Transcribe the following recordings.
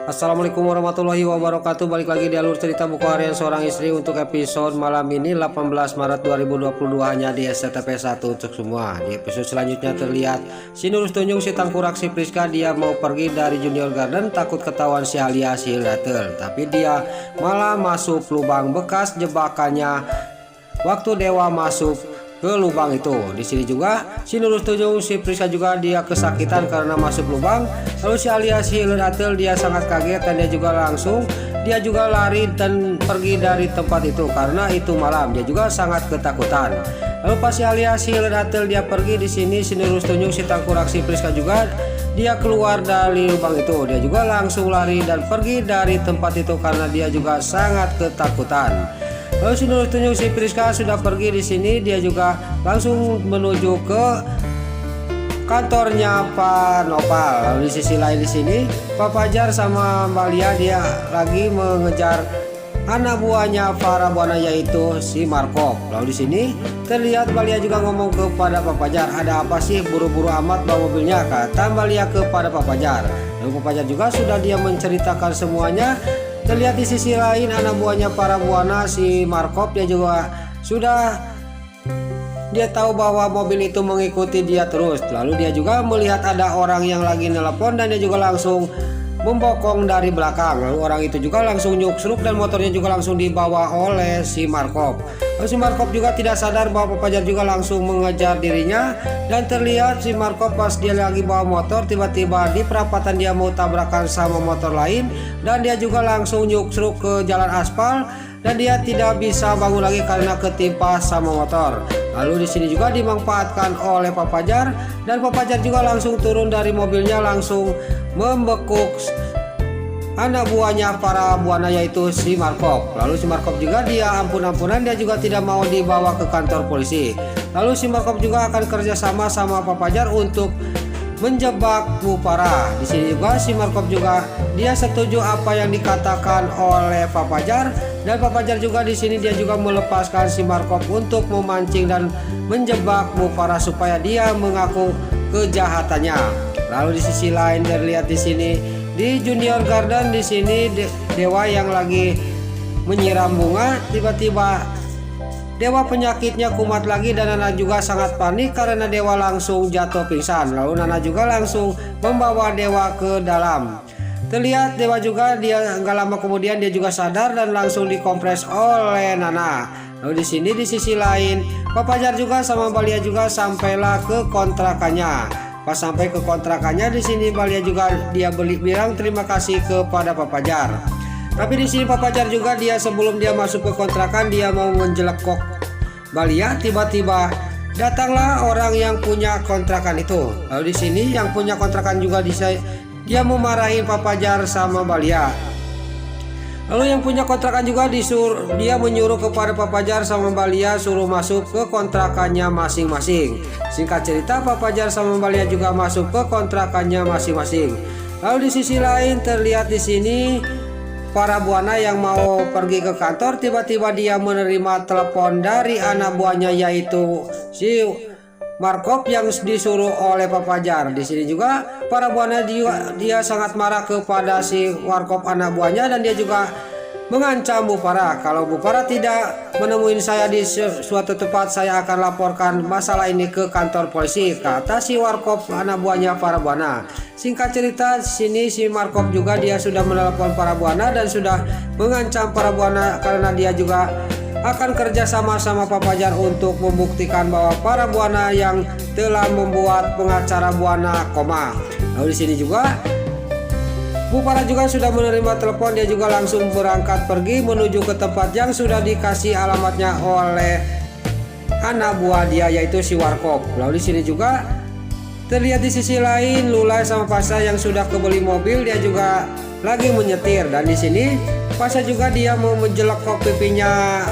Assalamualaikum warahmatullahi wabarakatuh. Balik lagi di alur cerita buku harian seorang istri untuk episode malam ini 18 Maret 2022 hanya di SCTV 1 untuk semua. Di episode selanjutnya terlihat si Nurus tunjuk si Tangkurak si Priska dia mau pergi dari Junior Garden takut ketahuan si Alia si Hildatel, tapi dia malah masuk lubang bekas jebakannya waktu Dewa masuk ke lubang itu. Di sini juga si Nurus tunjuk si Priska juga dia kesakitan karena masuk lubang. Lalu si Alia si Hildatel dia sangat kaget dan dia juga lari dan pergi dari tempat itu karena itu malam. Dia juga sangat ketakutan. Lalu pas si Alia si Hildatel dia pergi, di sini si Nurus tunjuk si Tangkurak si Priska juga dia keluar dari lubang itu. Dia juga langsung lari dan pergi dari tempat itu karena dia juga sangat ketakutan. Lalu si Nurus tunjuk si Priska sudah pergi. Di sini dia juga langsung menuju ke kantornya Pak Nopal. Lalu di sisi lain di sini Pak Fajar sama Mbak Lia dia lagi mengejar anak buahnya para buana yaitu si Markov. Lalu di sini terlihat Mbak Lia juga ngomong kepada Pak Fajar, ada apa sih buru-buru amat bawa mobilnya, kata Mbak Lia kepada Pak Fajar. Lalu Pak Fajar juga sudah dia menceritakan semuanya. Terlihat di sisi lain anak buahnya para buana si Markov dia juga sudah dia tahu bahwa mobil itu mengikuti dia terus. Lalu dia juga melihat ada orang yang lagi nelpon dan dia juga langsung membokong dari belakang. Lalu orang itu juga langsung nyuksruk dan motornya juga langsung dibawa oleh si Markov. Lalu si Markov juga tidak sadar bahwa Pak Fajar juga langsung mengejar dirinya. Dan terlihat si Markov pas dia lagi bawa motor tiba-tiba di perapatan dia mau tabrakan sama motor lain. Dan dia juga langsung nyuksruk ke jalan aspal dan dia tidak bisa bangun lagi karena ketimpa sama motor. Lalu di sini juga dimanfaatkan oleh Pak Fajar dan Pak Fajar juga langsung turun dari mobilnya langsung membekuk anak buahnya para buana yaitu si Markov. Lalu si Markov juga dia ampun-ampunan, dia juga tidak mau dibawa ke kantor polisi. Lalu si Markov juga akan kerjasama sama Pak Fajar untuk menjebak Bu Farah. Di sini juga si Markov juga dia setuju apa yang dikatakan oleh Pak Fajar dan Pak Fajar juga di sini dia juga melepaskan si Markov untuk memancing dan menjebak Bu Farah supaya dia mengaku kejahatannya. Lalu di sisi lain terlihat di sini di Junior Garden di sini Dewa yang lagi menyiram bunga tiba-tiba Dewa penyakitnya kumat lagi dan Nana juga sangat panik karena Dewa langsung jatuh pingsan. Lalu Nana juga langsung membawa Dewa ke dalam. Terlihat Dewa juga dia nggak lama kemudian dia juga sadar dan langsung dikompres oleh Nana. Lalu di sini di sisi lain Pak Fajar juga sama Mbak Lia juga sampailah ke kontrakannya. Pas sampai ke kontrakannya di sini Mbak Lia juga dia bilang terima kasih kepada Pak Fajar. Tapi di sini Pak Fajar juga dia sebelum dia masuk ke kontrakan dia mau menjelekok Mbak Lia, tiba-tiba datanglah orang yang punya kontrakan itu. Lalu di sini yang punya kontrakan juga dia memarahi Pak Fajar sama Mbak Lia. Lalu yang punya kontrakan juga dia menyuruh kepada Pak Fajar sama Mbak Lia suruh masuk ke kontrakannya masing-masing. Singkat cerita Pak Fajar sama Mbak Lia juga masuk ke kontrakannya masing-masing. Lalu di sisi lain terlihat di sini para buana yang mau pergi ke kantor tiba-tiba dia menerima telepon dari anak buahnya yaitu si Markov yang disuruh oleh Pak Fajar. Di sini juga para buana dia sangat marah kepada si Markov anak buahnya dan dia juga mengancam Bu Farah, kalau Bu Farah tidak menemuin saya di suatu tempat saya akan laporkan masalah ini ke kantor polisi, kata si Markov anak buahnya para buana. Singkat cerita sini si Markov juga dia sudah menelepon para buana dan sudah mengancam para buana karena dia juga akan kerja sama Pak Fajar untuk membuktikan bahwa para buana yang telah membuat pengacara buana koma. Lalu di sini juga Bu Farah juga sudah menerima telepon, dia juga langsung berangkat pergi menuju ke tempat yang sudah dikasih alamatnya oleh anak buah dia yaitu si Markov. Lalu di sini juga terlihat di sisi lain Lula sama Pasha yang sudah kebeli mobil dia juga lagi menyetir dan di sini Pasha juga dia mau menjelekok pipinya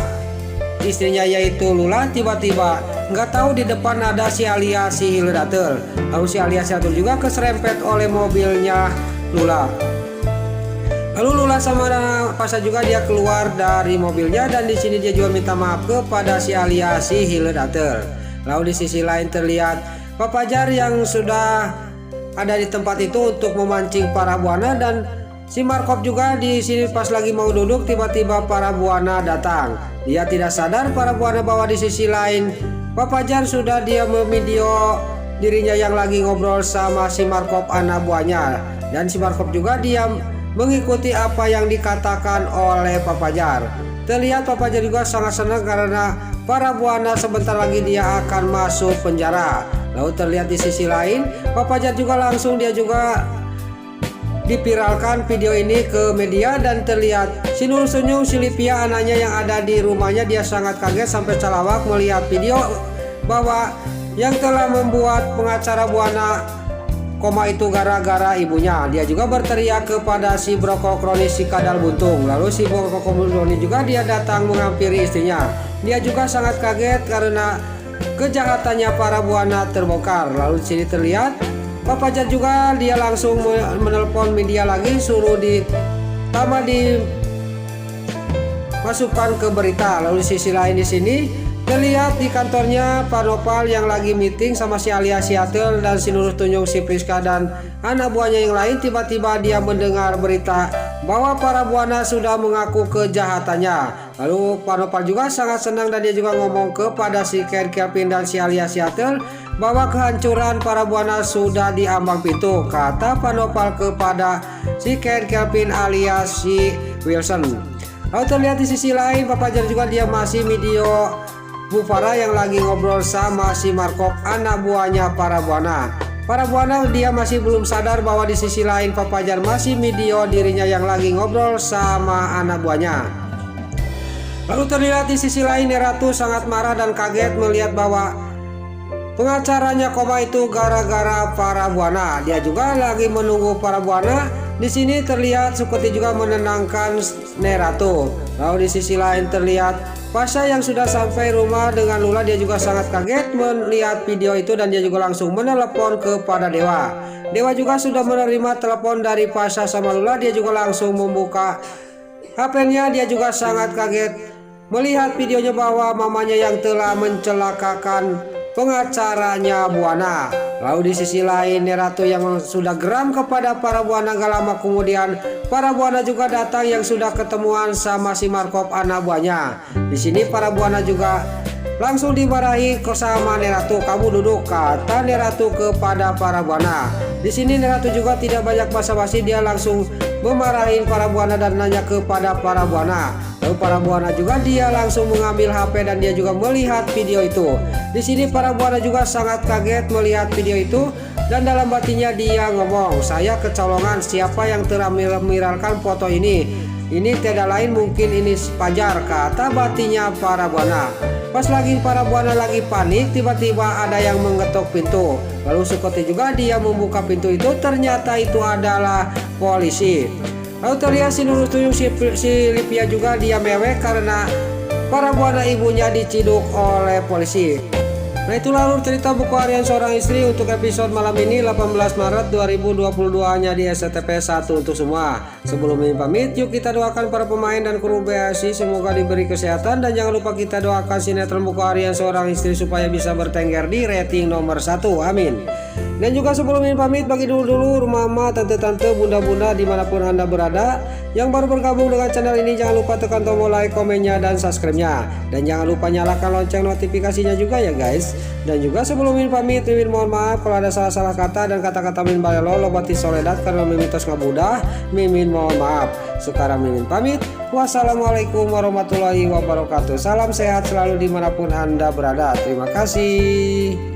istrinya yaitu Lula, tiba-tiba nggak tahu di depan ada si Alia si Hildatel. Lalu si Alia si Hildatel juga keserempet oleh mobilnya Lula. Lalu Lula sama Pasha juga dia keluar dari mobilnya dan di sini dia juga minta maaf kepada si Alia si Hildatel. Lalu di sisi lain terlihat Pak Fajar yang sudah ada di tempat itu untuk memancing para buana dan Si Markop juga di sini pas lagi mau duduk, tiba-tiba para buana datang. Dia tidak sadar para buana bahwa di sisi lain Pak Fajar sudah dia memvideo dirinya yang lagi ngobrol sama si Markop anak buahnya. Dan si Markop juga dia mengikuti apa yang dikatakan oleh Pak Fajar. Terlihat Pak Fajar juga sangat senang karena para buana sebentar lagi dia akan masuk penjara. Lalu terlihat di sisi lain Pak Fajar juga langsung dia juga dipiralkan video ini ke media. Dan terlihat si Nurul senyum, si Livia anaknya yang ada di rumahnya, dia sangat kaget sampai calawak melihat video bahwa yang telah membuat pengacara buana koma itu gara-gara ibunya. Dia juga berteriak kepada si Broko Kroni si Kadal Buntung. Lalu si Broko Kroni juga dia datang menghampiri istrinya. Dia juga sangat kaget karena kejahatannya para buana terbongkar. Lalu di sini terlihat Pak Fajar juga dia langsung menelpon media lagi, suruh dimasukkan ke berita. Lalu di sisi lain di sini terlihat di kantornya Pak Nopal yang lagi meeting sama si Alia Siatel dan si Nurul Tunjung, si Priska dan anak buahnya yang lain. Tiba-tiba dia mendengar berita bahwa para buana sudah mengaku kejahatannya. Lalu Pak Nopal juga sangat senang dan dia juga ngomong kepada si Ken Kelvin dan si Alia Siatel bahwa kehancuran para buana sudah di ambang pintu, kata Pak Nopal kepada si Ken Kelvin alias si Wilson. Lalu terlihat di sisi lain Pak Fajar juga dia masih video Bu Farah yang lagi ngobrol sama si Markop anak buahnya para buana. Para buana dia masih belum sadar bahwa di sisi lain Pak Fajar masih video dirinya yang lagi ngobrol sama anak buahnya. Lalu terlihat di sisi lain Ratu sangat marah dan kaget melihat bahwa pengacaranya koma itu gara-gara para buana. Dia juga lagi menunggu para buana. Di sini terlihat Sukuti juga menenangkan Neratu. Lalu di sisi lain terlihat Pasha yang sudah sampai rumah dengan Lula. Dia juga sangat kaget melihat video itu dan dia juga langsung menelepon kepada Dewa. Dewa juga sudah menerima telepon dari Pasha sama Lula. Dia juga langsung membuka HP-nya. Dia juga sangat kaget melihat videonya bahwa mamanya yang telah mencelakakan pengacaranya buana. Lalu di sisi lain Neratu yang sudah geram kepada para buana, gak lama kemudian para buana juga datang yang sudah ketemuan sama si Markop anak buahnya. Di sini para buana juga langsung dimarahi sama Neratu. Kamu duduk, kata Neratu kepada para buana. Di sini Neratu juga tidak banyak basa-basi, dia langsung memarahin para buana dan nanya kepada para buana. Lalu para buana juga dia langsung mengambil HP dan dia juga melihat video itu. Di sini para buana juga sangat kaget melihat video itu dan dalam batinnya dia ngomong, saya kecolongan, siapa yang telah memviralkan foto ini? Ini tidak lain mungkin ini Fajar, kata batinnya para buana. Pas lagi para buana lagi panik, tiba-tiba ada yang mengetuk pintu. Lalu Sukuti juga dia membuka pintu itu, ternyata itu adalah polisi. Lalu terlihat si Nurul Tuyung si Livia juga dia mewek karena para buana ibunya diciduk oleh polisi. Nah itulah alur cerita buku harian seorang istri untuk episode malam ini 18 Maret 2022 hanya di SCTP 1 untuk semua. Sebelum ini pamit, yuk kita doakan para pemain dan kru BSI semoga diberi kesehatan dan jangan lupa kita doakan sinetron buku harian seorang istri supaya bisa bertengger di rating nomor 1. Amin. Dan juga sebelum ini pamit, bagi dulu mama, tante-tante, bunda-bunda dimanapun anda berada yang baru bergabung dengan channel ini, jangan lupa tekan tombol like, komennya, dan subscribe-nya. Dan jangan lupa nyalakan lonceng notifikasinya juga ya guys. Dan juga sebelum ini pamit, Mimin mohon maaf kalau ada salah-salah kata dan kata-kata Mimin balelo lobati soledat karena Mimin tos ngabudah. Mimin mohon maaf. Sekarang Mimin pamit. Wassalamualaikum warahmatullahi wabarakatuh. Salam sehat selalu dimanapun anda berada. Terima kasih.